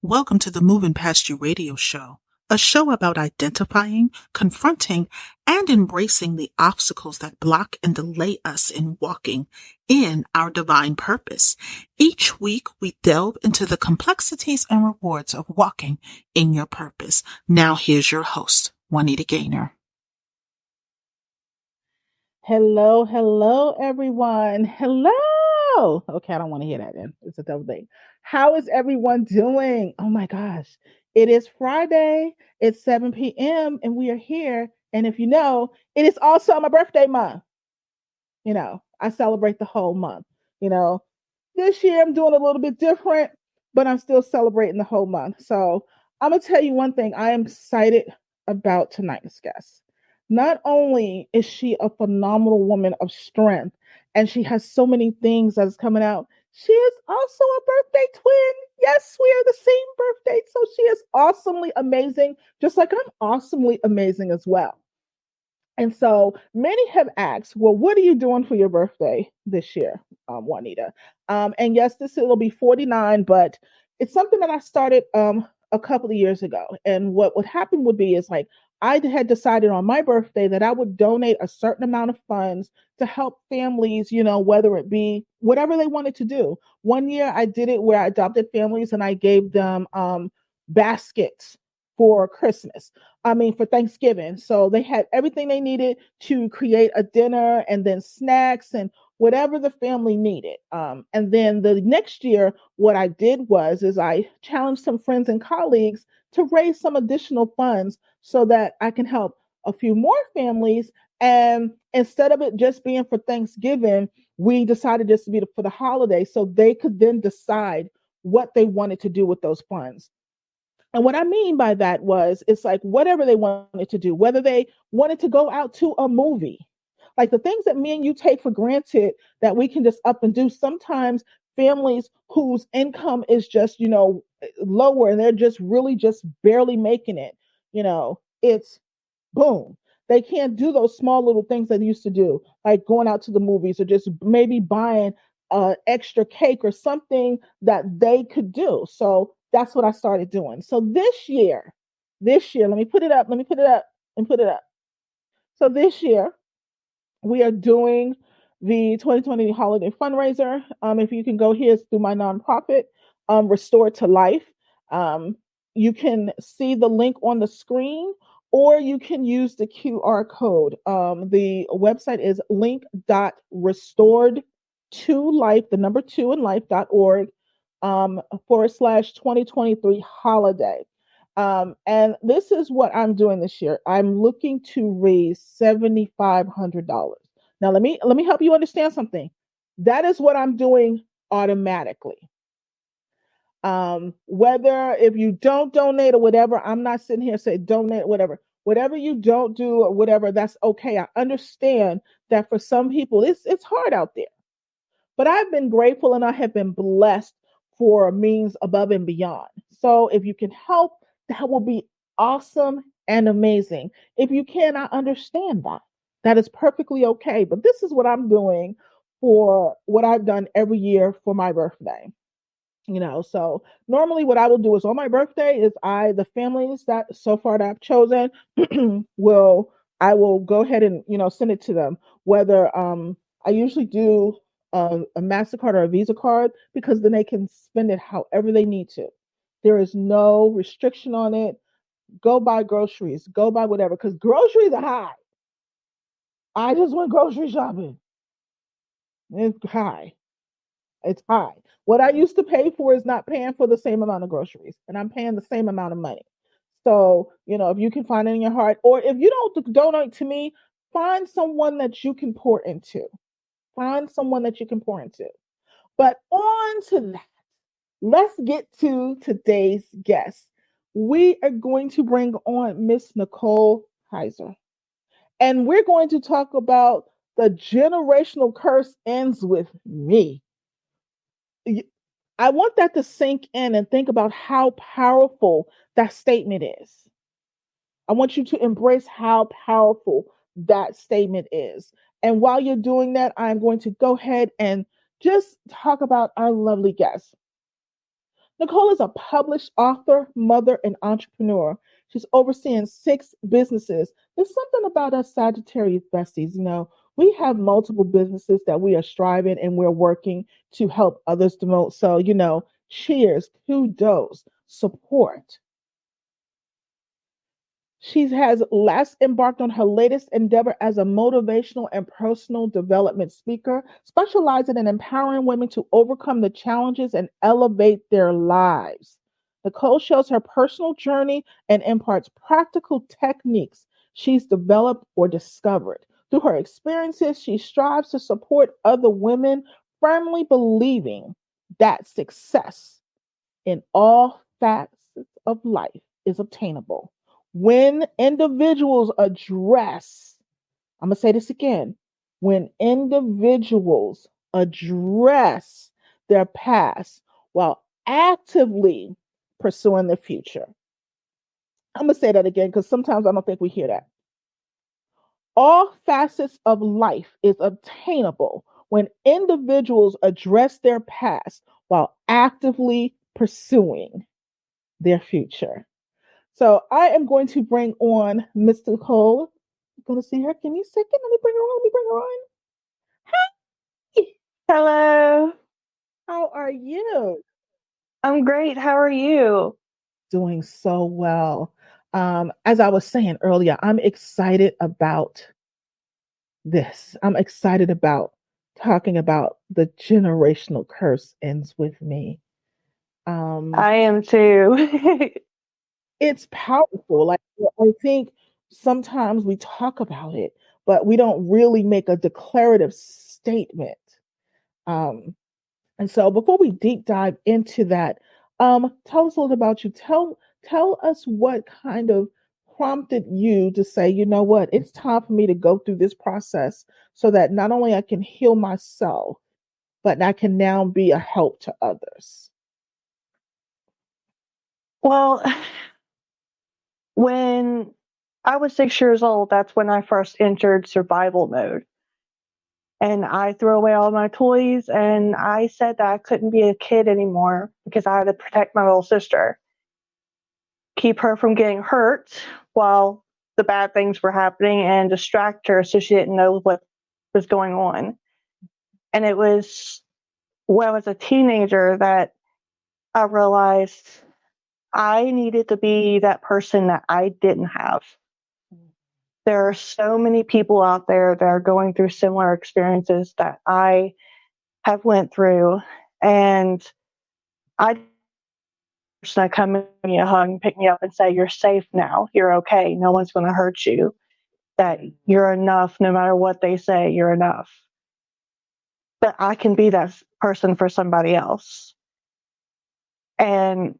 Welcome to the Moving Past You radio show, a show about identifying, confronting, and embracing the obstacles that block and delay us in walking in our divine purpose. Each week, we delve into the complexities and rewards of walking in your purpose. Now, here's your host, Juanita Gaynor. Hello, everyone. Hello. Okay, I don't want to hear that then. It's a double thing. How is everyone doing? Oh my gosh. It is Friday. It's 7 p.m. and we are here. And if you know, it is also my birthday month. I celebrate the whole month. You know, this year I'm doing a little bit different, but I'm still celebrating the whole month. So I'm going to tell you one thing. I am excited about tonight's guest. Not only is she a phenomenal woman of strength and she has so many things that is coming out, she is also a birthday twin. Yes, we are the same birthday. So she is awesomely amazing, just like I'm awesomely amazing as well. And so many have asked, well, what are you doing for your birthday this year, Juanita? And yes, this will be 49, but it's something that I started a couple of years ago. And what would happen would be is like I had decided on my birthday that I would donate a certain amount of funds to help families, whether it be whatever they wanted to do. One year I did it where I adopted families and I gave them baskets for Christmas. For Thanksgiving. So they had everything they needed to create a dinner and then snacks and whatever the family needed. And then the next year, what I did is I challenged some friends and colleagues to raise some additional funds so that I can help a few more families. And instead of it just being for Thanksgiving, we decided just to be for the holiday so they could then decide what they wanted to do with those funds. And what I mean by that was it's like whatever they wanted to do, whether they wanted to go out to a movie, like the things that me and you take for granted that we can just up and do. Sometimes families whose income is just, lower and they're just really just barely making it, it's boom. They can't do those small little things they used to do, like going out to the movies or just maybe buying extra cake or something that they could do. So that's what I started doing. So this year, let me put it up, and put it up. So this year, we are doing the 2020 holiday fundraiser. If you can go here, it's through my nonprofit, Restore to Life. Um, you can see the link on the screen, or you can use the QR code. The website is link.restored to life, the number two in life.org, / 2023 holiday. And this is what I'm doing this year. I'm looking to raise $7,500. Now let me help you understand something. That is what I'm doing automatically. Whether if you don't donate or whatever, I'm not sitting here saying donate or whatever. Whatever you don't do or whatever, that's okay. I understand that for some people it's hard out there. But I've been grateful and I have been blessed for means above and beyond. So if you can help, that will be awesome and amazing. If you can, I understand that. That is perfectly okay. But this is what I'm doing for what I've done every year for my birthday. So normally what I will do is on my birthday is the families that so far that I've chosen will I will go ahead and send it to them. Whether I usually do a MasterCard or a Visa card because then they can spend it however they need to. There is no restriction on it. Go buy groceries, go buy whatever, because groceries are high. I just went grocery shopping. It's high. It's high. What I used to pay for is not paying for the same amount of groceries, and I'm paying the same amount of money. So, if you can find it in your heart, or if you don't donate to me, find someone that you can pour into. Find someone that you can pour into. But on to that, let's get to today's guest. We are going to bring on Miss Nicole Hiser, and we're going to talk about the generational curse ends with me. I want that to sink in and think about how powerful that statement is. I want you to embrace how powerful that statement is. And while you're doing that, I'm going to go ahead and just talk about our lovely guest. Nicole is a published author, mother, and entrepreneur. She's overseeing 6 businesses. There's something about us Sagittarius besties, we have multiple businesses that we are striving and we're working to help others promote. So, cheers, kudos, support. She has last embarked on her latest endeavor as a motivational and personal development speaker, specializing in empowering women to overcome the challenges and elevate their lives. Nicole shows her personal journey and imparts practical techniques she's developed or discovered. Through her experiences, she strives to support other women, firmly believing that success in all facets of life is obtainable when individuals address, I'm going to say this again, when individuals address their past while actively pursuing the future. I'm going to say that again because sometimes I don't think we hear that. All facets of life is obtainable when individuals address their past while actively pursuing their future. So I am going to bring on Miss Nicole. I'm going to see her. Give me a second. Let me bring her on. Let me bring her on. Hey, Hello. how are you? I'm great. How are you? Doing so well. As I was saying earlier, I'm excited about this. I'm excited about talking about the generational curse ends with me. Um, I am too. it's powerful. Like I think sometimes we talk about it, but we don't really make a declarative statement. Um, and so before we deep dive into that, tell us a little about you. Tell us what kind of prompted you to say, you know what, it's time for me to go through this process so that not only I can heal myself, but I can now be a help to others. Well, when I was 6 years old, that's when I first entered survival mode. And I threw away all my toys and I said that I couldn't be a kid anymore because I had to protect my little sister, keep her from getting hurt while the bad things were happening and distract her so she didn't know what was going on. And it was when I was a teenager that I realized I needed to be that person that I didn't have. There are so many people out there that are going through similar experiences that I have went through, and I just come and give me a hug and pick me up and say, "You're safe now. You're okay. No one's going to hurt you. That you're enough. No matter what they say, you're enough." But I can be that person for somebody else. And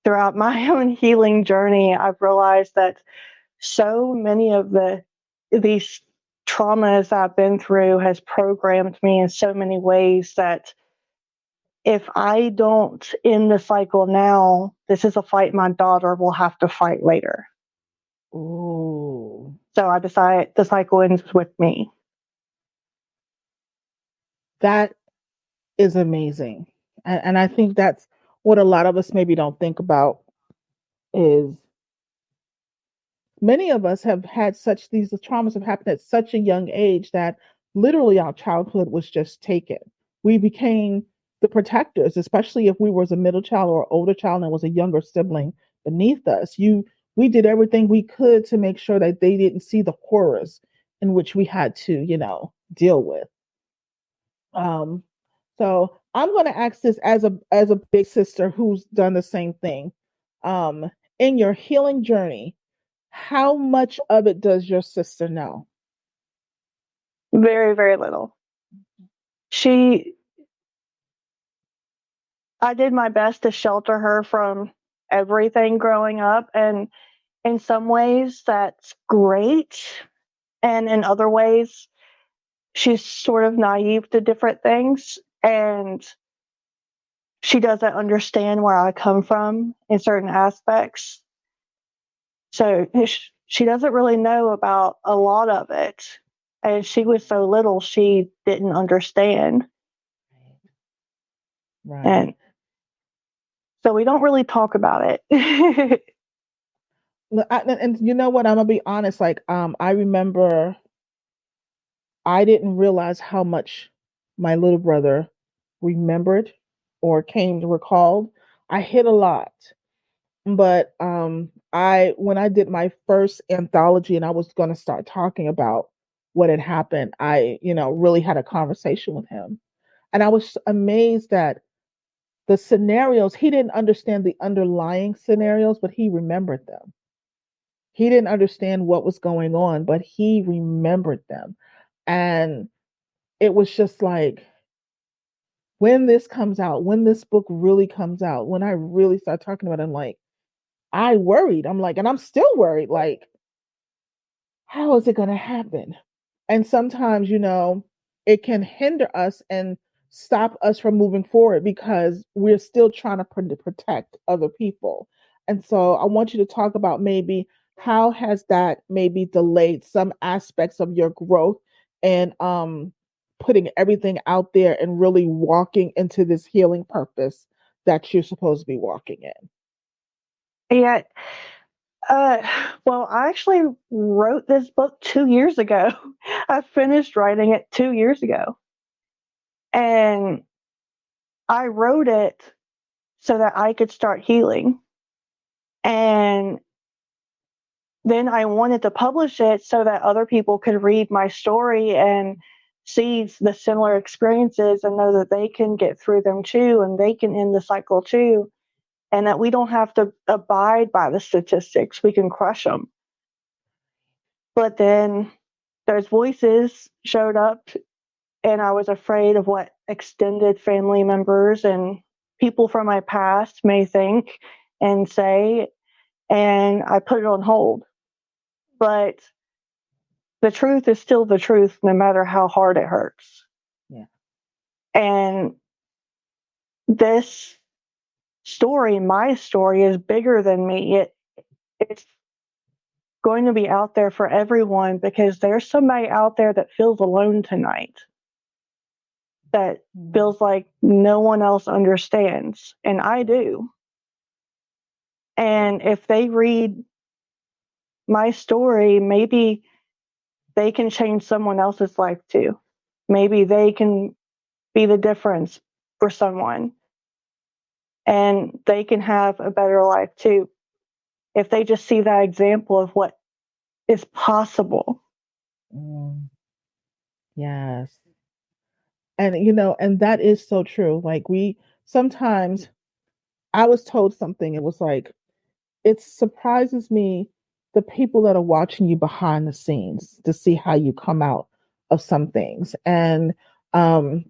throughout my own healing journey, I've realized that so many of these traumas I've been through has programmed me in so many ways that if I don't end the cycle now, this is a fight my daughter will have to fight later. Ooh, So I decide the cycle ends with me. that is amazing. And I think that's what a lot of us maybe don't think about is many of us have had such these traumas have happened at such a young age that literally our childhood was just taken. We became the protectors, especially if we was a middle child or older child and was a younger sibling beneath us. We did everything we could to make sure that they didn't see the horrors in which we had to, deal with. Um, so I'm going to ask this as a big sister who's done the same thing. Um, in your healing journey, how much of it does your sister know? Very, very little. She, I did my best to shelter her from everything growing up. And in some ways, that's great. And in other ways, she's sort of naive to different things. And she doesn't understand where I come from in certain aspects. So she doesn't really know about a lot of it. And she was so little, she didn't understand. Right. And So we don't really talk about it. And you know what? I'm gonna be honest. Like, I remember I didn't realize how much my little brother remembered or came to recall. I hit a lot, but I when I did my first anthology and I was going to start talking about what had happened, I really had a conversation with him, and I was amazed that the scenarios he didn't understand the underlying scenarios, but he remembered them. He didn't understand what was going on, but he remembered them, and it was just like when this comes out, when this book really comes out, when I really start talking about it, I'm like, I worried. I'm like, and I'm still worried. Like, how is it going to happen? And sometimes, it can hinder us and stop us from moving forward because we're still trying to protect other people. And so I want you to talk about maybe how has that maybe delayed some aspects of your growth and putting everything out there and really walking into this healing purpose that you're supposed to be walking in. Yeah. Uh, well, I actually wrote this book 2 years ago. I finished writing it 2 years ago. And I wrote it so that I could start healing. And then I wanted to publish it so that other people could read my story and see the similar experiences and know that they can get through them too and they can end the cycle too. And that we don't have to abide by the statistics, we can crush them. But then those voices showed up, and I was afraid of what extended family members and people from my past may think and say, and I put it on hold. But the truth is still the truth, no matter how hard it hurts. Yeah. And this story, my story, is bigger than me. It's going to be out there for everyone because there's somebody out there that feels alone tonight, that feels like no one else understands, and I do. And if they read my story, maybe they can change someone else's life too. Maybe they can be the difference for someone and they can have a better life too if they just see that example of what is possible. Mm, yes. And and that is so true. Like we sometimes I was told something, it was like it surprises me the people that are watching you behind the scenes to see how you come out of some things. And um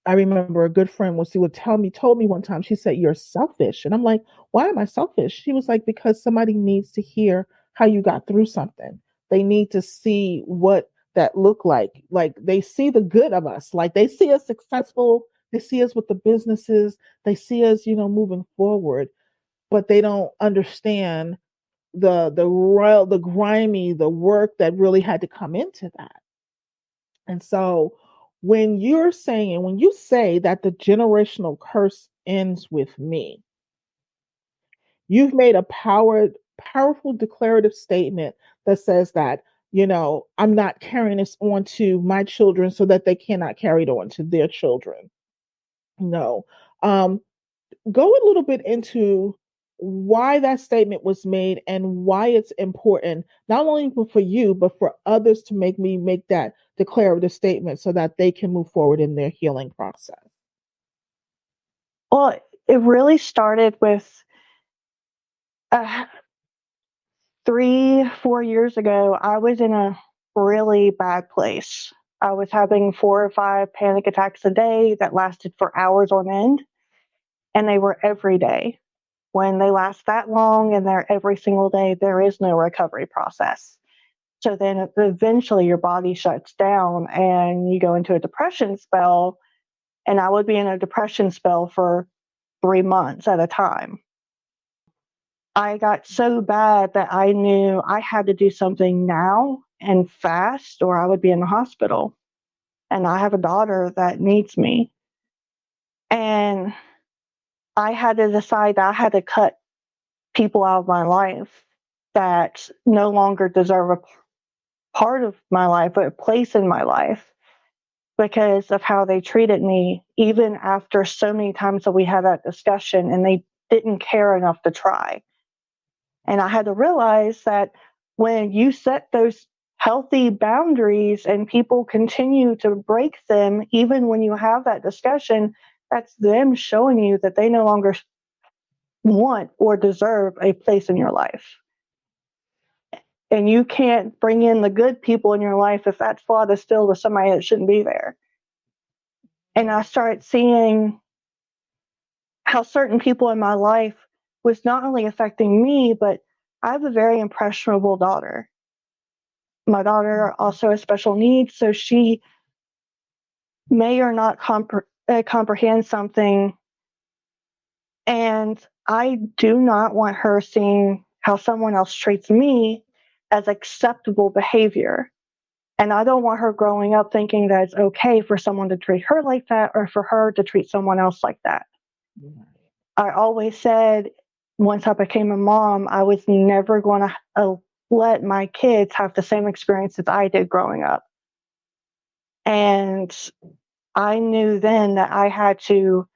I remember a good friend was she would told me one time, she said, "You're selfish." And I'm like, "Why am I selfish?" She was like, "Because somebody needs to hear how you got through something. They need to see what that looked like. Like they see the good of us. Like they see us successful, they see us with the businesses, they see us, moving forward, but they don't understand the royal, the grimy, the work that really had to come into that." And so when you say that the generational curse ends with me, you've made a powerful declarative statement that says that, I'm not carrying this on to my children so that they cannot carry it on to their children. No. Um, Go a little bit into why that statement was made and why it's important, not only for you, but for others to make that declarative statement so that they can move forward in their healing process. Well, it really started with uh, 3, 4 years ago. I was in a really bad place. I was having 4 or 5 panic attacks a day that lasted for hours on end, and they were every day. When they last that long and they're every single day, there is no recovery process. So then eventually your body shuts down and you go into a depression spell. And I would be in a depression spell for 3 months at a time. I got so bad that I knew I had to do something now and fast, or I would be in the hospital. And I have a daughter that needs me. And I had to decide that I had to cut people out of my life that no longer deserve a part of my life, but a place in my life because of how they treated me, even after so many times that we had that discussion and they didn't care enough to try. And I had to realize that when you set those healthy boundaries and people continue to break them, even when you have that discussion, that's them showing you that they no longer want or deserve a place in your life. And you can't bring in the good people in your life if that slot is filled with somebody that shouldn't be there. And I started seeing how certain people in my life was not only affecting me, but I have a very impressionable daughter. My daughter also has special needs, so she may or not comprehend something. And I do not want her seeing how someone else treats me as acceptable behavior. And I don't want her growing up thinking that it's okay for someone to treat her like that or for her to treat someone else like that. Yeah. I always said once I became a mom, I was never going to let my kids have the same experiences I did growing up. And I knew then that I had to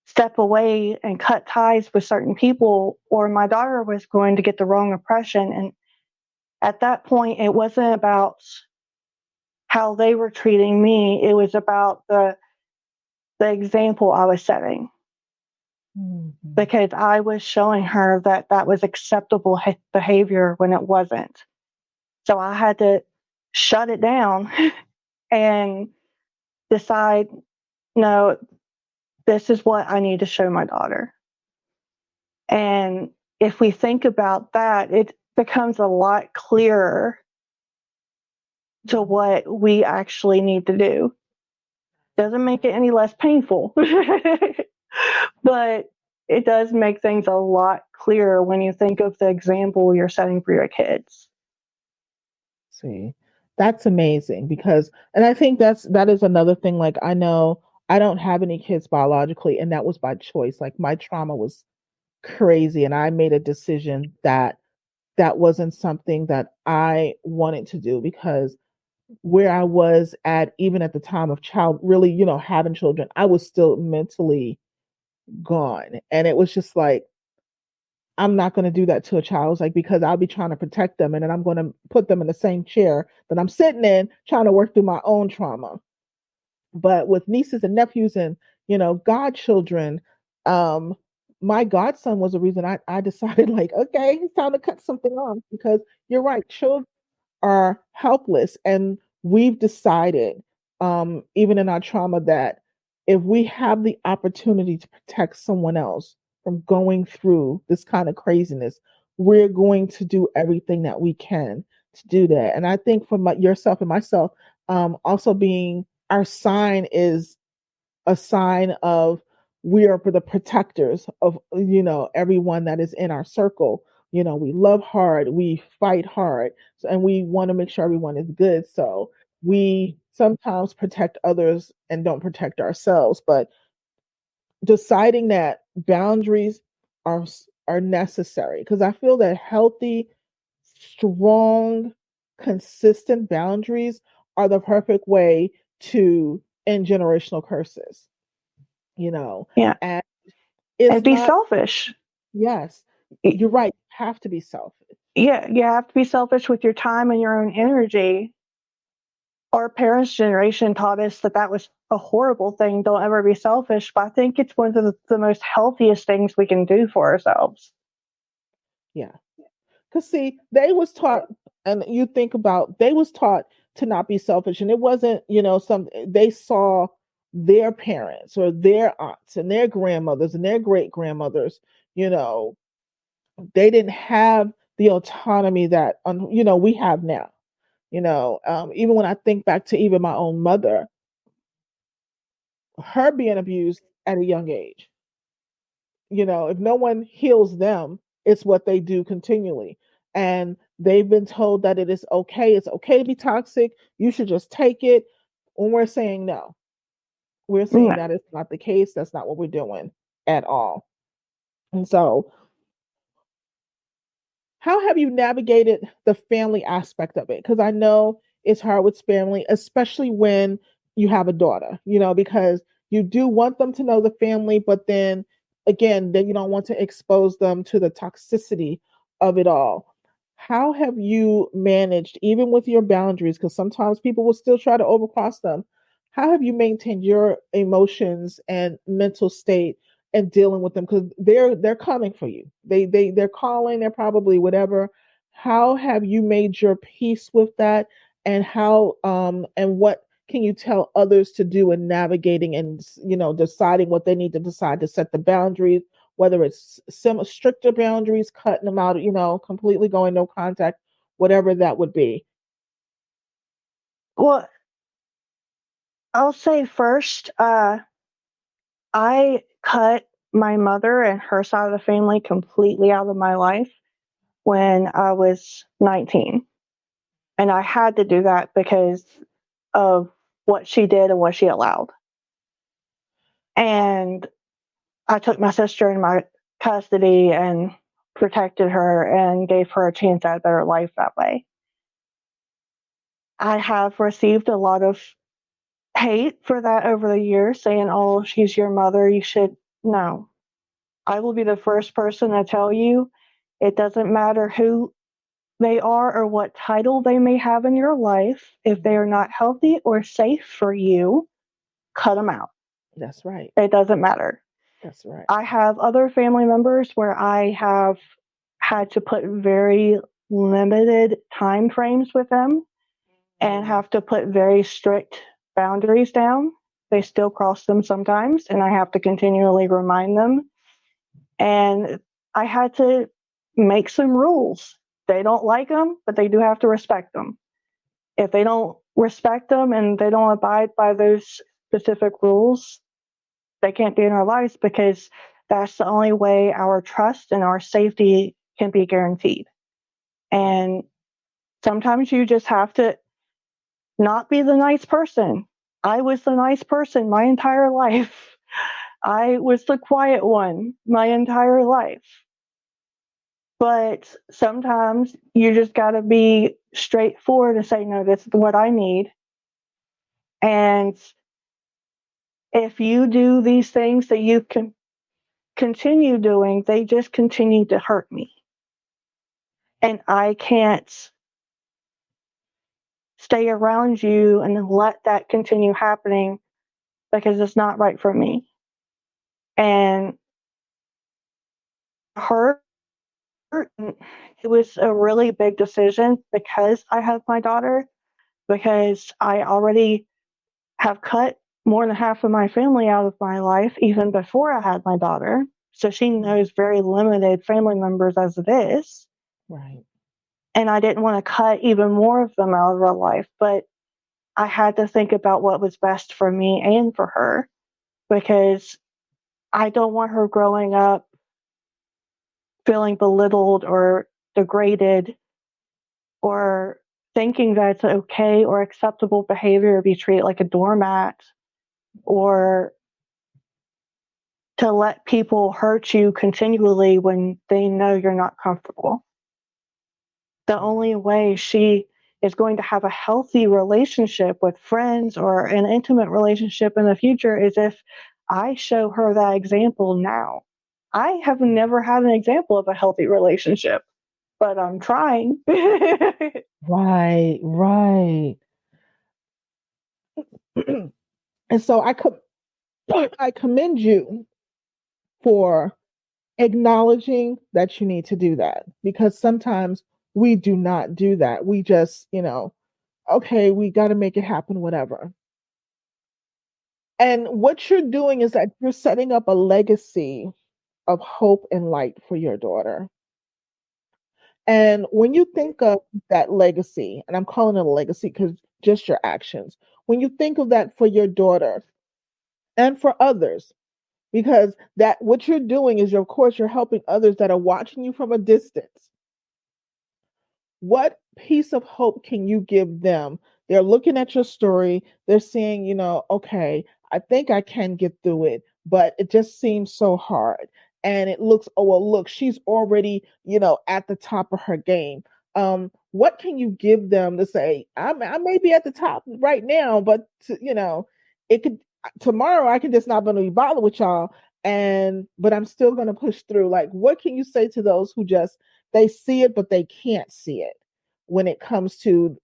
step away and cut ties with certain people, or my daughter was going to get the wrong impression. And at that point, it wasn't about how they were treating me, it was about the example I was setting. Mm-hmm. Because I was showing her that that was acceptable behavior when it wasn't. So I had to shut it down and decide, no, this is what I need to show my daughter. And if we think about that, it becomes a lot clearer to what we actually need to do. Doesn't make it any less painful, but it does make things a lot clearer when you think of the example you're setting for your kids. See, that's amazing because, and I think that is another thing. Like, I know I don't have any kids biologically, and that was by choice. Like, my trauma was crazy, and I made a decision that that wasn't something that I wanted to do because where I was at, even at the time of child, really, having children, I was still mentally gone. And it was just like, I'm not going to do that to a child. It's like, because I'll be trying to protect them and then I'm going to put them in the same chair that I'm sitting in, trying to work through my own trauma. But with nieces and nephews and, godchildren, um, my godson was the reason I decided, like, okay, it's time to cut something off because you're right. Children are helpless. And we've decided, even in our trauma, that if we have the opportunity to protect someone else from going through this kind of craziness, we're going to do everything that we can to do that. And I think for yourself and myself, also being our sign is a sign of we are the protectors of everyone that is in our circle. We love hard, we fight hard, and we want to make sure everyone is good. So we sometimes protect others and don't protect ourselves. But deciding that boundaries are necessary, because I feel that healthy, strong, consistent boundaries are the perfect way to end generational curses. Yeah. And it's And be not, selfish. yes, you're right, you have to be selfish. Yeah, you have to be selfish with your time and your own energy. Our parents' generation taught us that that was a horrible thing. Don't ever be selfish. But I think it's one of the most healthiest things we can do for ourselves. Yeah. Because see, they was taught, and you think about, they was taught to not be selfish, and it wasn't, some they saw their parents or their aunts and their grandmothers and their great grandmothers, you know, they didn't have the autonomy that we have now. Even when I think back to even my own mother, her being abused at a young age. If no one heals them, it's what they do continually. And they've been told that it is okay. It's okay to be toxic. You should just take it. When we're saying no, we're saying No. that it's not the case. That's not what we're doing. at all. And so, how have you navigated the family aspect of it? Because I know it's hard with family, especially when you have a daughter, because you do want them to know the family, but then you don't want to expose them to the toxicity of it all. How have you managed, even with your boundaries, because sometimes people will still try to overcross them? How have you maintained your emotions and mental state and dealing with them, because they're coming for you. They're calling. They're probably whatever. How have you made your peace with that, and how and what can you tell others to do in navigating and deciding what they need to decide to set the boundaries, whether it's some stricter boundaries, cutting them out, completely going no contact, whatever that would be. Well, I'll say first, I cut my mother and her side of the family completely out of my life when I was 19. And I had to do that because of what she did and what she allowed. And I took my sister in my custody and protected her and gave her a chance at a better life that way. I have received a lot of hate for that over the years, saying, oh, she's your mother. You should. No. I will be the first person to tell you it doesn't matter who they are or what title they may have in your life. If they are not healthy or safe for you, cut them out. That's right. It doesn't matter. That's right. I have other family members where I have had to put very limited time frames with them and have to put very strict boundaries down. They still cross them sometimes, and I have to continually remind them. And I had to make some rules. They don't like them, but they do have to respect them. If they don't respect them and they don't abide by those specific rules, they can't be in our lives, because that's the only way our trust and our safety can be guaranteed. And sometimes you just have to not be the nice person. I was the nice person my entire life. I was the quiet one my entire life. But sometimes you just got to be straightforward and say, no, this is what I need. And if you do these things that you can continue doing, they just continue to hurt me. And I can't stay around you and let that continue happening, because it's not right for me. And her, it was a really big decision because I have my daughter, because I already have cut more than half of my family out of my life even before I had my daughter. So she knows very limited family members as it is. Right. And I didn't want to cut even more of them out of her life, but I had to think about what was best for me and for her, because I don't want her growing up feeling belittled or degraded, or thinking that it's okay or acceptable behavior to be treated like a doormat, or to let people hurt you continually when they know you're not comfortable. The only way she is going to have a healthy relationship with friends or an intimate relationship in the future is if I show her that example now. I have never had an example of a healthy relationship, but I'm trying. Right. Right. And so I commend you for acknowledging that you need to do that, because sometimes we do not do that. We just, okay, we got to make it happen, whatever. And what you're doing is that you're setting up a legacy of hope and light for your daughter. And when you think of that legacy, and I'm calling it a legacy because just your actions, when you think of that for your daughter and for others, because that what you're doing is, of course, you're helping others that are watching you from a distance. What piece of hope can you give them? They're looking at your story, they're saying, okay, I think I can get through it. but it just seems so hard. And it looks, oh well, look, she's already, at the top of her game. What can you give them to say, I may be at the top right now, but it could tomorrow I can just not gonna be bothered with y'all, and but I'm still gonna push through. Like, what can you say to those who just they see it but they can't see it when it comes to,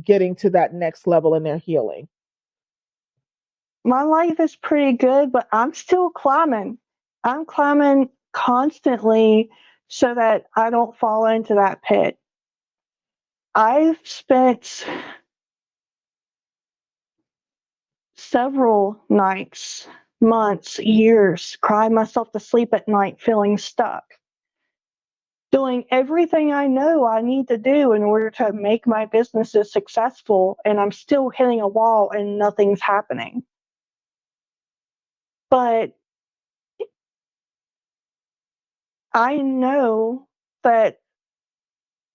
getting to that next level in their healing? My life is pretty good, but I'm still climbing. I'm climbing constantly so that I don't fall into that pit. I've spent several nights, months, years crying myself to sleep at night feeling stuck, doing everything I know I need to do in order to make my businesses successful, and I'm still hitting a wall and nothing's happening. But I know that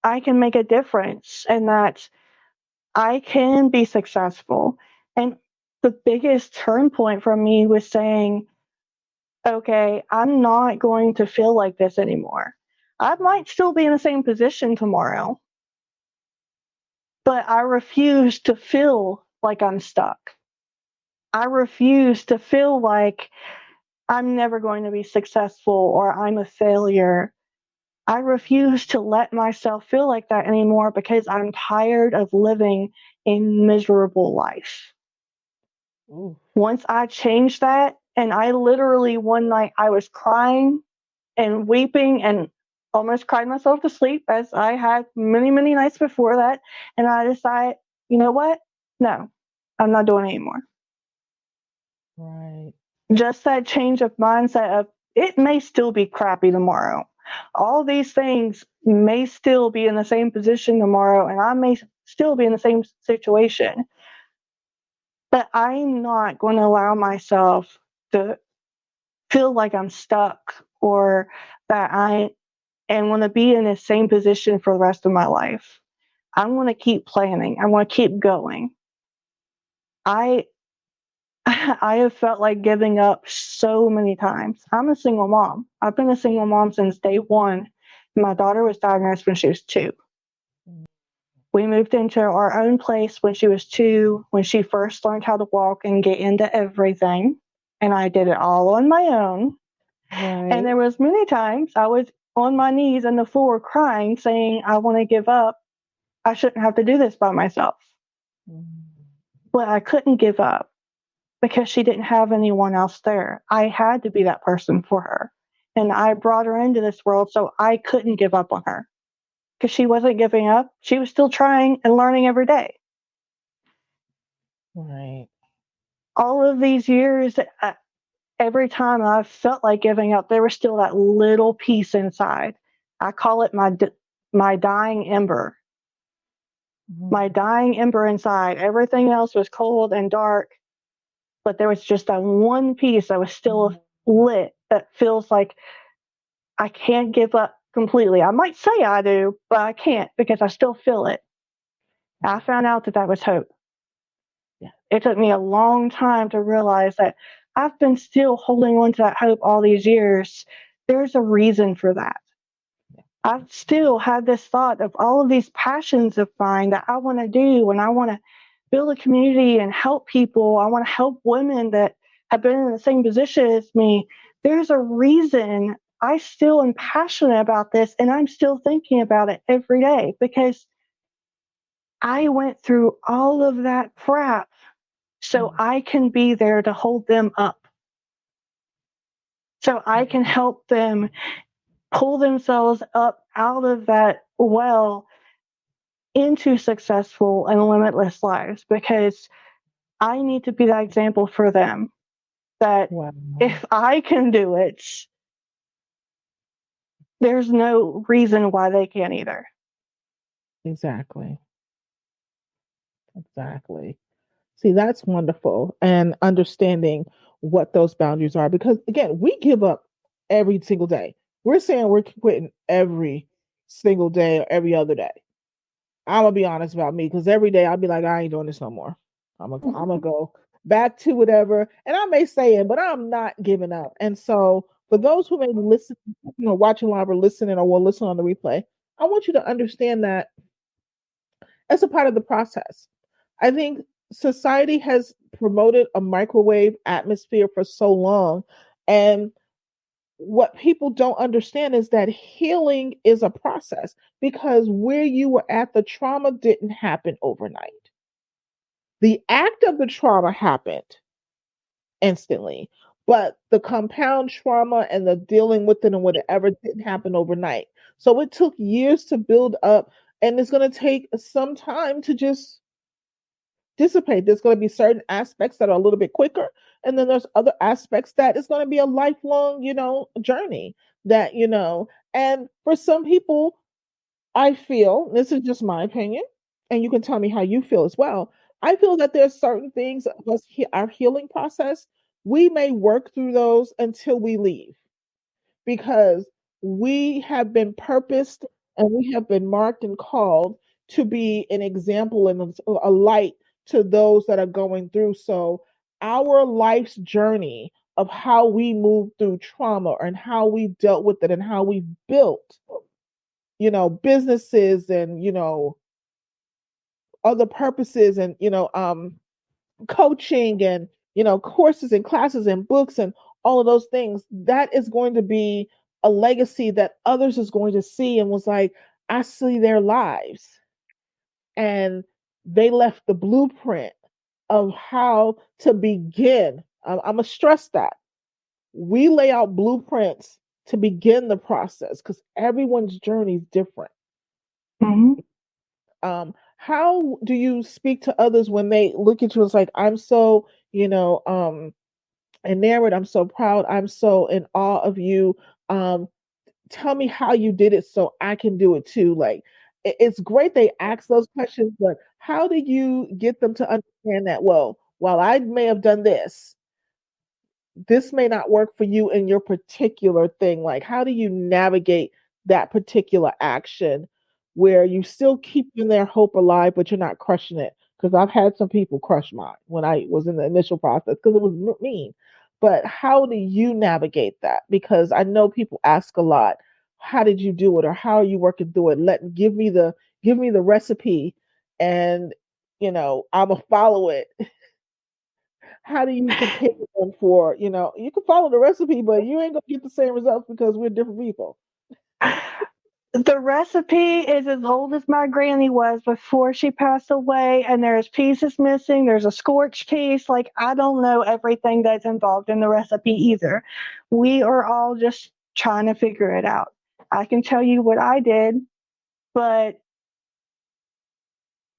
I can make a difference and that I can be successful. And the biggest turn point for me was saying, okay, I'm not going to feel like this anymore. I might still be in the same position tomorrow, but I refuse to feel like I'm stuck. I refuse to feel like I'm never going to be successful or I'm a failure. I refuse to let myself feel like that anymore because I'm tired of living a miserable life. Ooh. Once I changed that, and I literally one night I was crying and weeping and almost cried myself to sleep as I had many, many nights before that. And I decided, you know what? No, I'm not doing it anymore. Right. Just that change of mindset of it may still be crappy tomorrow. All these things may still be in the same position tomorrow, and I may still be in the same situation. But I'm not going to allow myself to feel like I'm stuck or that I am going to be in the same position for the rest of my life. I want to keep planning. I want to keep going. I I have felt like giving up so many times. I'm a single mom. I've been a single mom since day one. My daughter was diagnosed when she was 2. Mm. We moved into our own place when she was 2, when she first learned how to walk and get into everything. And I did it all on my own. And Right. there was many times I was on my knees on the floor crying, saying, I want to give up. I shouldn't have to do this by myself. Mm. But I couldn't give up because she didn't have anyone else there. I had to be that person for her. And I brought her into this world so I couldn't give up on her because she wasn't giving up. She was still trying and learning every day. Right. All of these years, every time I felt like giving up, there was still that little piece inside. I call it my dying ember. Mm. My dying ember inside. Everything else was cold and dark, but there was just that one piece that was still lit that feels like I can't give up completely. I might say I do, but I can't because I still feel it. I found out that that was hope. Yeah. It took me a long time to realize that I've been still holding on to that hope all these years. There's a reason for that. I still had this thought of all of these passions of mine that I want to do, and I want to build a community and help people. I want to help women that have been in the same position as me. There's a reason I still am passionate about this, and I'm still thinking about it every day because I went through all of that crap so Mm. I can be there to hold them up, so I can help them pull themselves up out of that well into successful and limitless lives because I need to be that example for them that Wow. if I can do it, there's no reason why they can't either. Exactly. Exactly. See, that's wonderful. And understanding what those boundaries are. Because again, we give up every single day. We're saying we're quitting every single day or every other day. I'm gonna be honest about me because every day I'll be like, I ain't doing this no more. I'm gonna go. back to whatever. And I may say it, but I'm not giving up. And so for those who may be listening, watching live or listening or will listen on the replay, I want you to understand that it's a part of the process. I think society has promoted a microwave atmosphere for so long. And what people don't understand is that healing is a process, because where you were at, the trauma didn't happen overnight. The act of the trauma happened instantly, but the compound trauma and the dealing with it and whatever didn't happen overnight. So it took years to build up, and it's going to take some time to just dissipate. There's going to be certain aspects that are a little bit quicker, and then there's other aspects that it's going to be a lifelong, journey that, and for some people, I feel, this is just my opinion, and you can tell me how you feel as well. I feel that there's certain things of us, our healing process, we may work through those until we leave, because we have been purposed and we have been marked and called to be an example and a light to those that are going through. So, our life's journey of how we moved through trauma and how we dealt with it and how we built, businesses and, other purposes and, coaching and, courses and classes and books and all of those things, that is going to be a legacy that others is going to see and was like, I see their lives and they left the blueprint of how to begin. I'm gonna stress that we lay out blueprints to begin the process, because everyone's journey is different. Mm-hmm. How do you speak to others when they look at you? It's like, I'm so, enamored. I'm so proud. I'm so in awe of you. Um, Tell me how you did it so I can do it too. Like, it's great they ask those questions, but how do you get them to understand that? Well, while I may have done this may not work for you in your particular thing. Like, how do you navigate that particular action where you still keeping their hope alive, but you're not crushing it? Because I've had some people crush mine when I was in the initial process because it was mean. But how do you navigate that? Because I know people ask a lot, how did you do it, or how are you working through it? Give me the recipe, and I'ma follow it. How do you prepare them for, you can follow the recipe, but you ain't gonna get the same results because we're different people. The recipe is as old as my granny was before she passed away, and there's pieces missing. There's a scorched piece. Like, I don't know everything that's involved in the recipe either. We are all just trying to figure it out. I can tell you what I did, but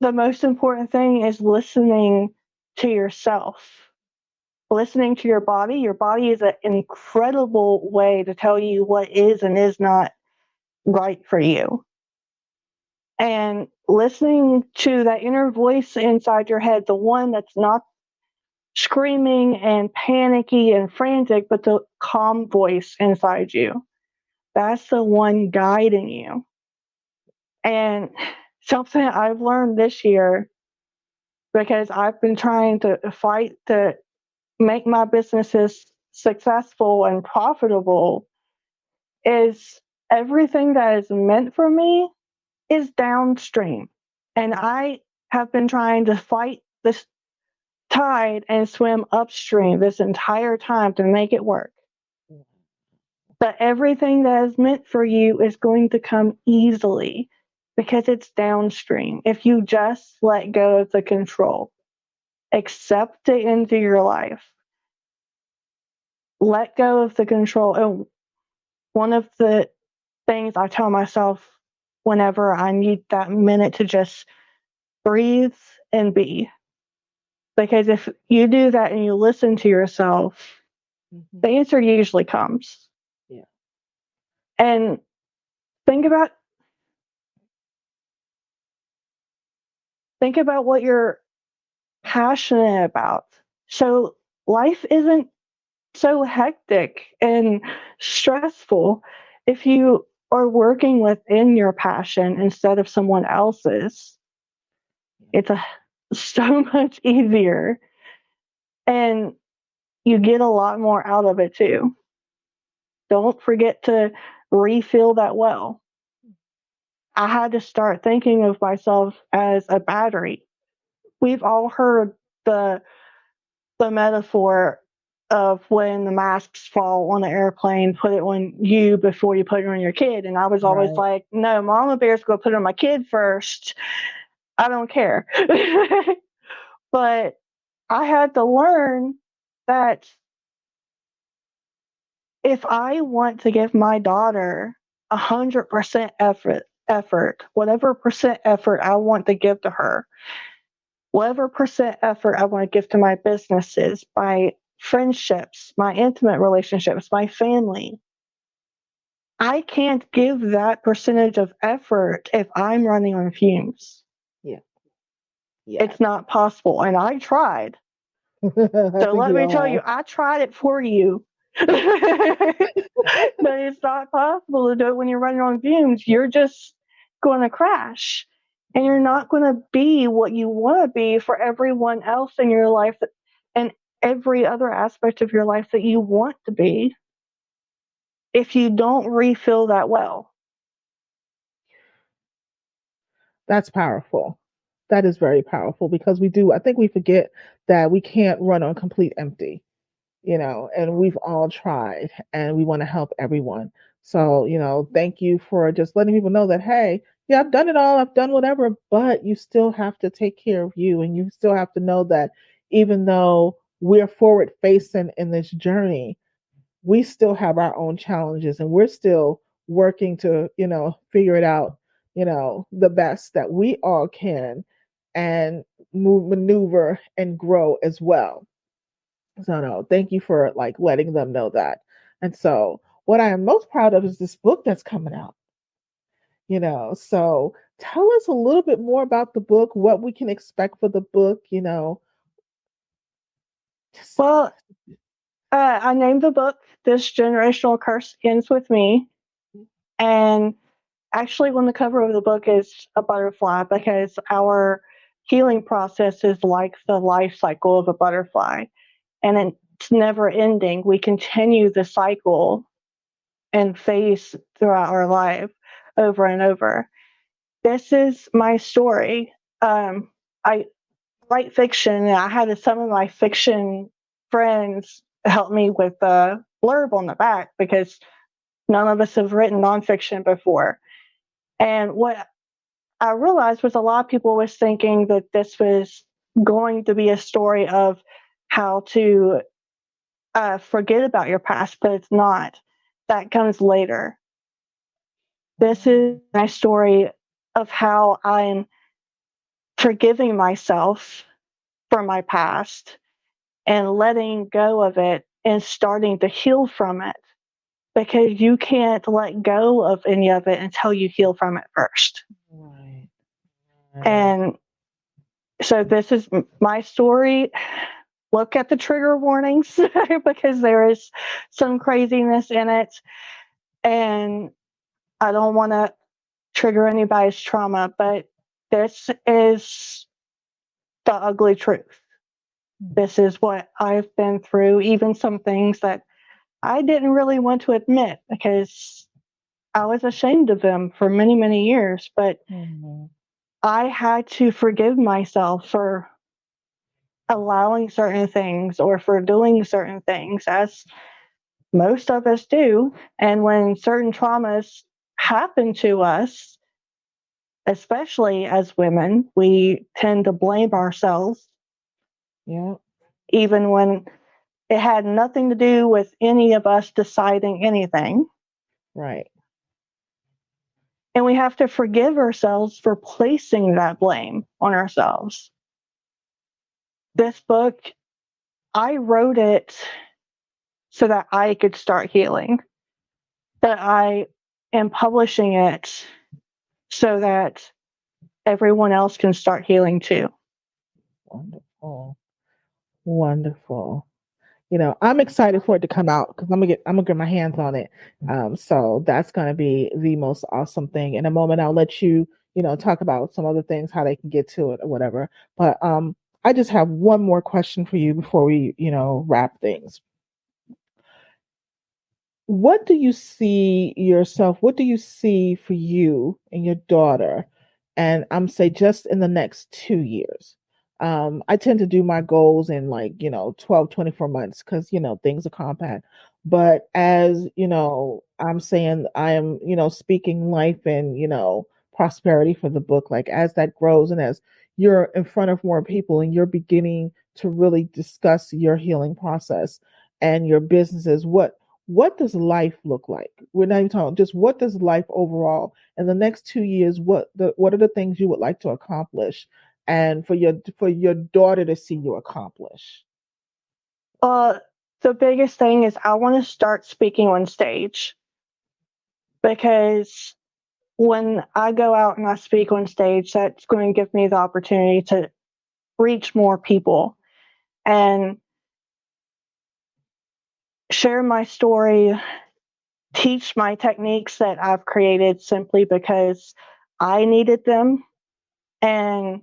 the most important thing is listening to yourself, listening to your body. Your body is an incredible way to tell you what is and is not right for you. And listening to that inner voice inside your head, the one that's not screaming and panicky and frantic, but the calm voice inside you. That's the one guiding you. And something I've learned this year, because I've been trying to fight to make my businesses successful and profitable, is everything that is meant for me is downstream. And I have been trying to fight this tide and swim upstream this entire time to make it work. But everything that is meant for you is going to come easily because it's downstream. If you just let go of the control, accept it into your life, let go of the control. And one of the things I tell myself whenever I need that minute to just breathe and be. Because if you do that and you listen to yourself, the answer usually comes. Yeah. And think about what you're passionate about. So life isn't so hectic and stressful if you are working within your passion instead of someone else's. It's so much easier. And you get a lot more out of it too. Don't forget to refill that well. I had to start thinking of myself as a battery. We've all heard the the metaphor of when the masks fall on the airplane, put it on you before you put it on your kid. And I was always Right. like, no, Mama Bear's going to put it on my kid first. I don't care. But I had to learn that if I want to give my daughter 100% effort, whatever percent effort I want to give to her, whatever percent effort I want to give to my businesses, my friendships, my intimate relationships, my family, I can't give that percentage of effort if I'm running on fumes. Yeah. Yeah. It's not possible. And I tried. I So think let we me all tell you, have. I tried it for you. But it's not possible to do it when you're running on fumes. You're just going to crash. And you're not going to be what you want to be for everyone else in your life and every other aspect of your life that you want to be if you don't refill that well. That's powerful. That is very powerful because we do, I think we forget that we can't run on complete empty, and we've all tried and we want to help everyone. So, thank you for just letting people know that, hey, yeah, I've done it all, I've done whatever, but you still have to take care of you. And you still have to know that even though we're forward facing in this journey, we still have our own challenges and we're still working to, figure it out, the best that we all can and move, maneuver and grow as well. So no, thank you for like letting them know that. And so what I am most proud of is this book that's coming out, So tell us a little bit more about the book, what we can expect for the book, just Well, I named the book This Generational Curse Ends With Me. And actually, on the cover of the book is a butterfly because our healing process is like the life cycle of a butterfly. And it's never ending. We continue the cycle and phase throughout our life over and over. This is my story. I write fiction, and I had some of my fiction friends help me with the blurb on the back because none of us have written nonfiction before. And what I realized was a lot of people was thinking that this was going to be a story of how to forget about your past, but it's not. That comes later. This is my story of how I'm forgiving myself for my past and letting go of it and starting to heal from it because you can't let go of any of it until you heal from it first. right, right. And so this is my story. Look at the trigger warnings because there is some craziness in it. And I don't want to trigger anybody's trauma, but this is the ugly truth. This is what I've been through, even some things that I didn't really want to admit because I was ashamed of them for many, many years. But Mm-hmm. I had to forgive myself for allowing certain things or for doing certain things, as most of us do. And when certain traumas happen to us, especially as women, we tend to blame ourselves, Yeah, even when it had nothing to do with any of us deciding anything. right. And we have to forgive ourselves for placing that blame on ourselves. This book, I wrote it so that I could start healing, that I am publishing it so that everyone else can start healing too. Wonderful. Wonderful. I'm excited for it to come out because I'm gonna get my hands on it. So that's gonna be the most awesome thing. In a moment, I'll let you, talk about some other things, how they can get to it or whatever. But I just have one more question for you before we, wrap things. What do you see yourself? What do you see for you and your daughter? And I'm say just in the next 2 years. I tend to do my goals in like, 12, 24 months because, things are compact. But as, I'm saying I am, speaking life and, prosperity for the book, like as that grows and as you're in front of more people and you're beginning to really discuss your healing process and your businesses, what does life look like? We're not even talking just what does life overall in the next 2 years. What are the things you would like to accomplish, and for your daughter to see you accomplish? Uh, the biggest thing is I want to start speaking on stage, because when I go out and I speak on stage, that's going to give me the opportunity to reach more people and share my story, teach my techniques that I've created simply because I needed them. And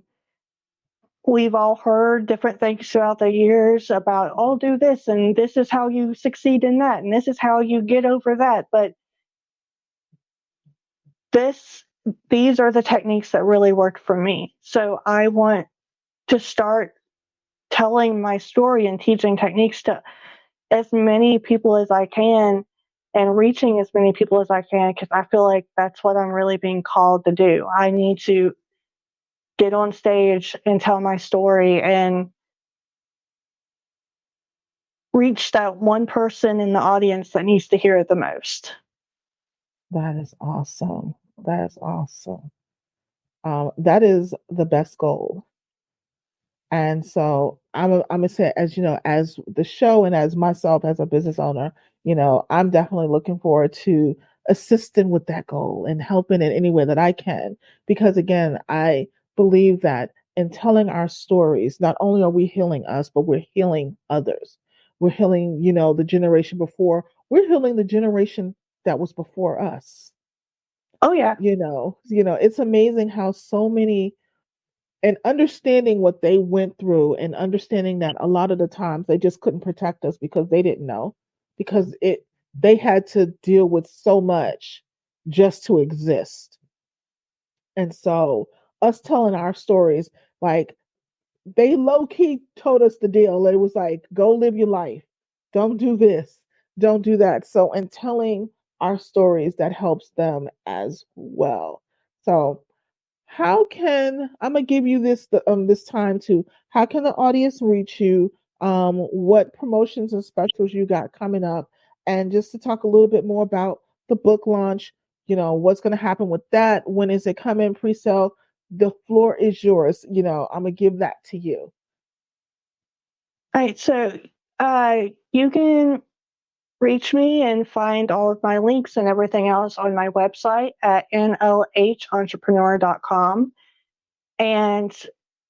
we've all heard different things throughout the years about, oh, do this, and this is how you succeed in that, and this is how you get over that. But this, these are the techniques that really worked for me. So I want to start telling my story and teaching techniques to as many people as I can and reaching as many people as I can, because I feel like that's what I'm really being called to do. I need to get on stage and tell my story and reach that one person in the audience that needs to hear it the most. That is awesome. That is awesome. That is the best goal. And so I'm gonna say, as you know, as the show and as myself as a business owner, I'm definitely looking forward to assisting with that goal and helping in any way that I can. Because again, I believe that in telling our stories, not only are we healing us, but we're healing others. We're healing, the generation before. We're healing the generation that was before us. Oh, yeah. It's amazing how so many, and understanding what they went through and understanding that a lot of the times they just couldn't protect us because they didn't know, because they had to deal with so much just to exist. And so us telling our stories, like, they low key told us the deal. It was like, go live your life, don't do this, don't do that. So in telling our stories, that helps them as well. So how can I'm gonna give you this time to, how can the audience reach you? What promotions and specials you got coming up, and just to talk a little bit more about the book launch. What's gonna happen with that? When is it coming? Pre-sale. The floor is yours. I'm gonna give that to you. All right. So you can reach me and find all of my links and everything else on my website at nlhentrepreneur.com. And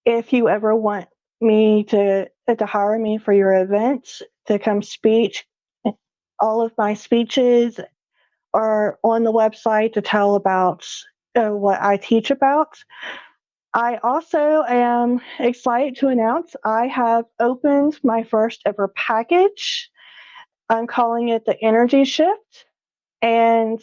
if you ever want me to hire me for your events to come speak, all of my speeches are on the website to tell about what I teach about. I also am excited to announce I have opened my first ever package. I'm calling it the Energy Shift, and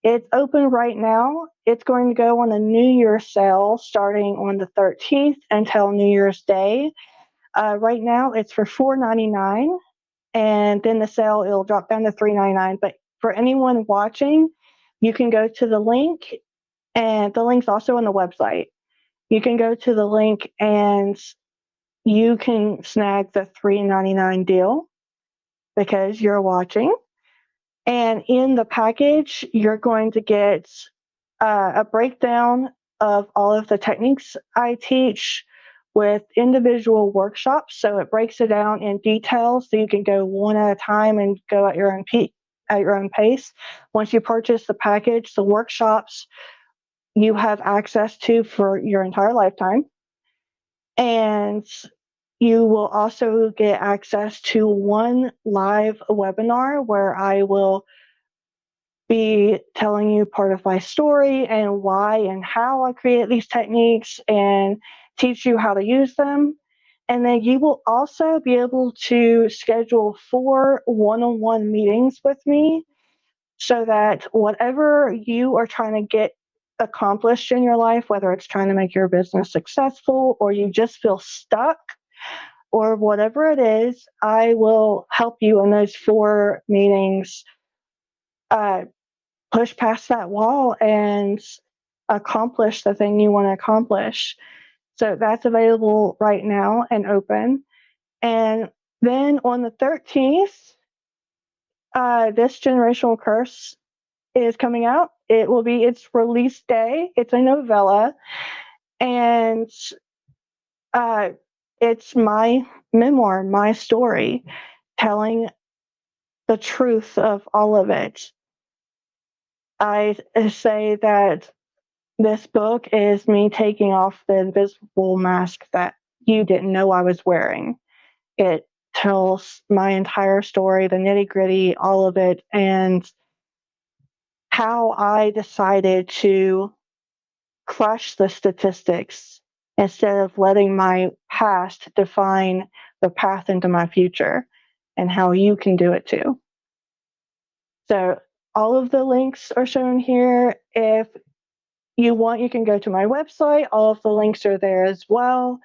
it's open right now. It's going to go on a New Year's sale starting on the 13th until New Year's Day. Right now, it's for $4.99, and then the sale it'll drop down to $3.99. But for anyone watching, you can go to the link, and the link's also on the website. You can go to the link and you can snag the $3.99 deal because you're watching. And in the package, you're going to get a breakdown of all of the techniques I teach with individual workshops. So it breaks it down in detail so you can go one at a time and go at your own pace. Once you purchase the package, the workshops you have access to for your entire lifetime. And you will also get access to one live webinar where I will be telling you part of my story and why and how I create these techniques and teach you how to use them. And then you will also be able to schedule 4 one-on-one meetings with me so that whatever you are trying to get accomplished in your life, whether it's trying to make your business successful or you just feel stuck or whatever it is, I will help you in those 4 meetings uh, push past that wall and accomplish the thing you want to accomplish. So that's available right now and open. And then on the 13th, this generational curse is coming out. It will be its release day. It's a novella, and uh, it's my memoir, my story, telling the truth of all of it. I say that this book is me taking off the invisible mask that you didn't know I was wearing. It tells my entire story, the nitty gritty, all of it, and how I decided to crush the statistics instead of letting my past define the path into my future, and how you can do it too. So all of the links are shown here. If you want, you can go to my website. All of the links are there as well.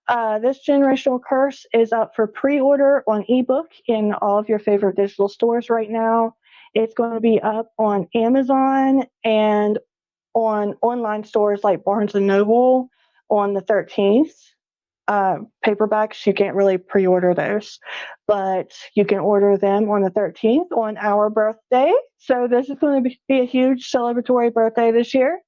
This generational curse is up for pre-order on ebook in all of your favorite digital stores right now. It's going to be up on Amazon and on online stores like Barnes and Noble on the 13th. Paperbacks, you can't really pre-order those, but you can order them on the 13th on our birthday. So this is going to be a huge celebratory birthday this year.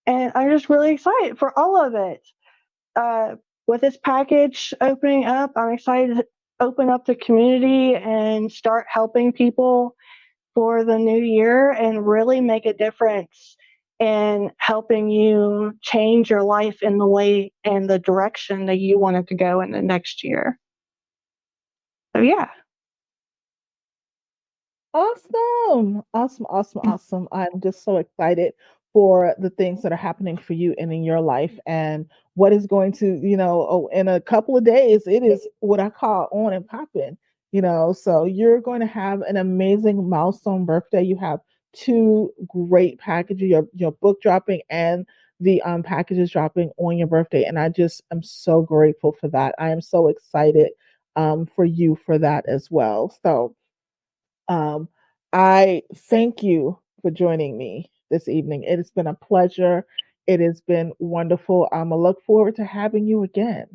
And I'm just really excited for all of it. With this package opening up, I'm excited to open up the community and start helping people for the new year and really make a difference in helping you change your life in the way and the direction that you want it to go in the next year. So, yeah. Awesome. Awesome. Awesome. Awesome. I'm just so excited for the things that are happening for you and in your life and what is going to, in a couple of days, it is what I call on and popping, so you're going to have an amazing milestone birthday. You have two great packages, your book dropping and the packages dropping on your birthday. And I just am so grateful for that. I am so excited for you for that as well. So um, I thank you for joining me this evening. It has been a pleasure. It has been wonderful. I look forward to having you again.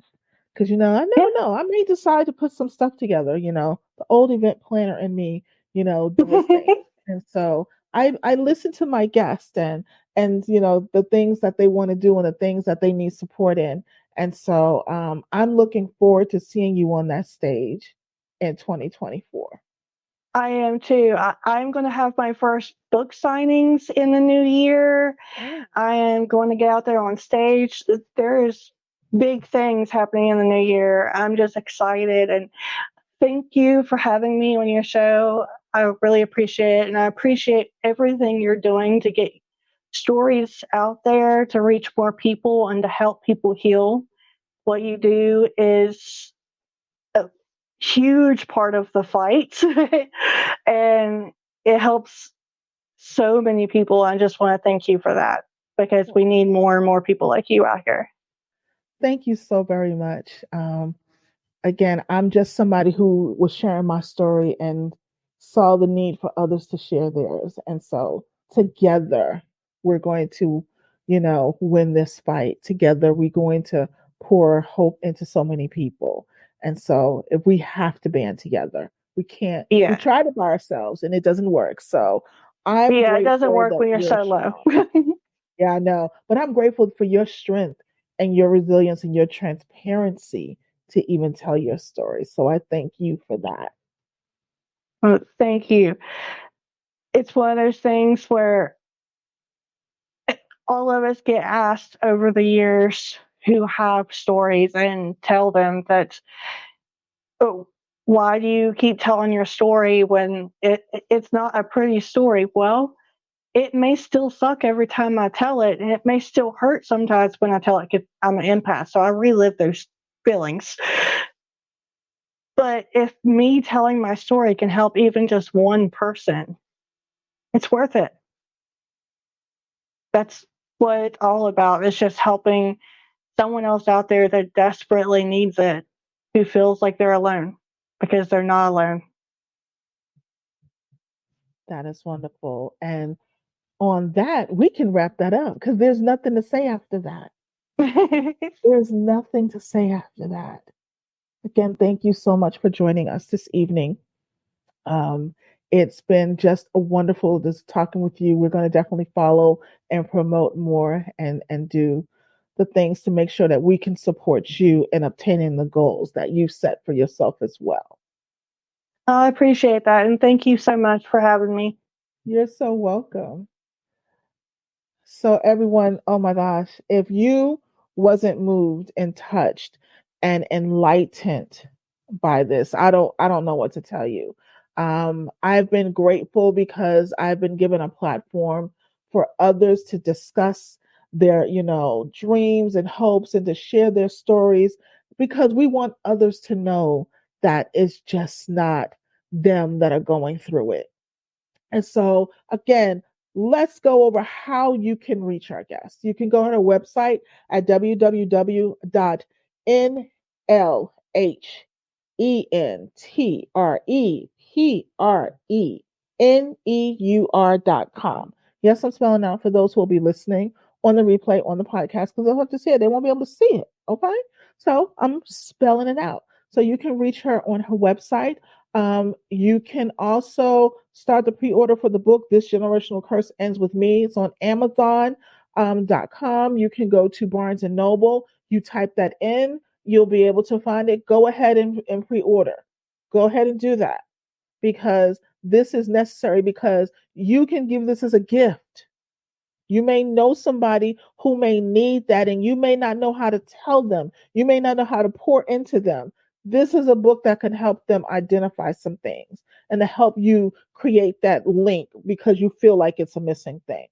Because, I Yeah. never know. I may decide to put some stuff together, the old event planner in me, does things. And so I listen to my guests and the things that they want to do and the things that they need support in. And so I'm looking forward to seeing you on that stage in 2024. I am too. I'm going to have my first book signings in the new year. Oh, I am going to get out there on stage. There's big things happening in the new year. I'm just excited. And thank you for having me on your show. I really appreciate it. And I appreciate everything you're doing to get stories out there to reach more people and to help people heal. What you do is a huge part of the fight. And it helps so many people. I just want to thank you for that because we need more and more people like you out here. thank you so very much. Again, I'm just somebody who was sharing my story and saw the need for others to share theirs. And so together, we're going to, win this fight. Together, we're going to pour hope into so many people. And so if we have to band together, we can't, we Yeah. try it by ourselves and it doesn't work. So I'm Yeah, it doesn't grateful work that when you're you're solo. strong. Yeah, I know. But I'm grateful for your strength and your resilience and your transparency to even tell your story. So I thank you for that. Well, thank you. It's one of those things where all of us get asked over the years who have stories and tell them that, oh, why do you keep telling your story when it's not a pretty story? Well, it may still suck every time I tell it, and it may still hurt sometimes when I tell it because I'm an empath. So I relive those feelings. But if me telling my story can help even just one person, it's worth it. That's what it's all about. It's just helping someone else out there that desperately needs it, who feels like they're alone, because they're not alone. That is wonderful. And on that, we can wrap that up because there's nothing to say after that. There's nothing to say after that. Again, thank you so much for joining us this evening. Um, it's been just a wonderful just talking with you. We're going to definitely follow and promote more and do the things to make sure that we can support you in obtaining the goals that you set for yourself as well. I appreciate that. And thank you so much for having me. You're so welcome. So everyone, oh my gosh, if you wasn't moved and touched and enlightened by this, I don't know what to tell you. I've been grateful because I've been given a platform for others to discuss their, dreams and hopes and to share their stories because we want others to know that it's just not them that are going through it. And so, again, let's go over how you can reach our guests. You can go on our website at www.entrepreneur.com. Yes, I'm spelling out for those who will be listening on the replay on the podcast because they'll have to see it. They won't be able to see it. Okay. So I'm spelling it out. So you can reach her on her website. You can also start the pre-order for the book, This Generational Curse Ends With Me. It's on Amazon.com. You can go to Barnes and Noble. You type that in, you'll be able to find it. Go ahead and pre-order. Go ahead and do that because this is necessary because you can give this as a gift. You may know somebody who may need that, and you may not know how to tell them. You may not know how to pour into them. This is a book that can help them identify some things and to help you create that link because you feel like it's a missing thing.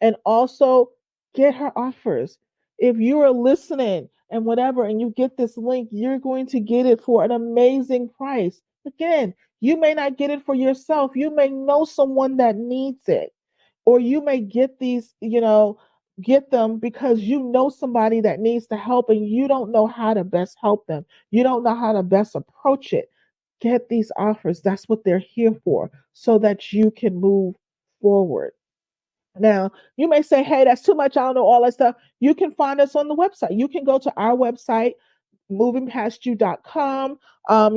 And also get her offers. If you are listening and whatever, and you get this link, you're going to get it for an amazing price. Again, you may not get it for yourself. You may know someone that needs it or you may get these, get them because you know somebody that needs the help and you don't know how to best help them. You don't know how to best approach it. Get these offers. That's what they're here for, so that you can move forward. Now, you may say, hey, that's too much. I don't know all that stuff. You can find us on the website. You can go to our website, movingpastyou.com.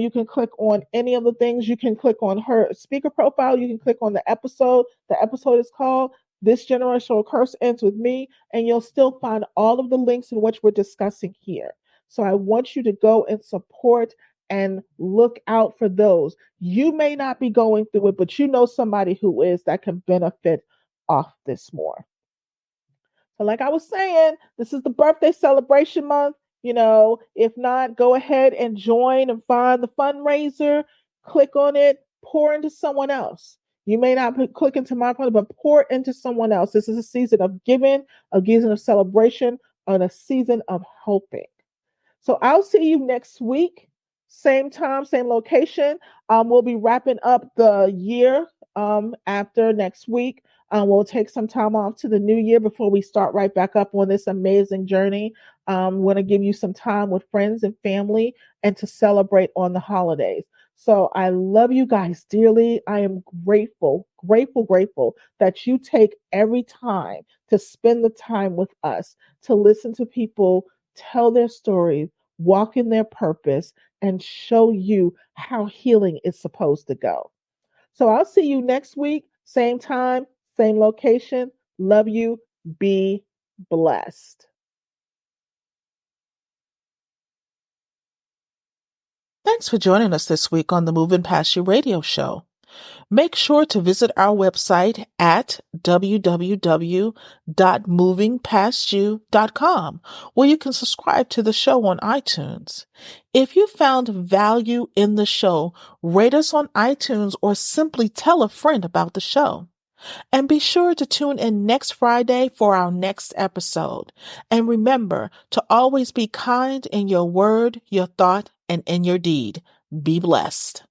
You can click on any of the things. You can click on her speaker profile. You can click on the episode. The episode is called This Generational Curse Ends With Me, and you'll still find all of the links in which we're discussing here. So I want you to go and support and look out for those. You may not be going through it, but you know somebody who is that can benefit off this more. So, like I was saying, this is the birthday celebration month. If not, go ahead and join and find the fundraiser, click on it, pour into someone else. You may not click into my product, but pour into someone else. This is a season of giving, a season of celebration, and a season of hoping. So I'll see you next week, same time, same location. We'll be wrapping up the year after next week. We'll take some time off to the new year before we start right back up on this amazing journey. Want to give you some time with friends and family and to celebrate on the holidays. So I love you guys dearly. I am grateful, grateful, grateful that you take every time to spend the time with us, to listen to people tell their stories, walk in their purpose, and show you how healing is supposed to go. So I'll see you next week, same time, same location. Love you. Be blessed. Thanks for joining us this week on the Moving Past You radio show. Make sure to visit our website at www.movingpastyou.com, where you can subscribe to the show on iTunes. If you found value in the show, rate us on iTunes or simply tell a friend about the show. And be sure to tune in next Friday for our next episode. And remember to always be kind in your word, your thought, and in your deed. Be blessed.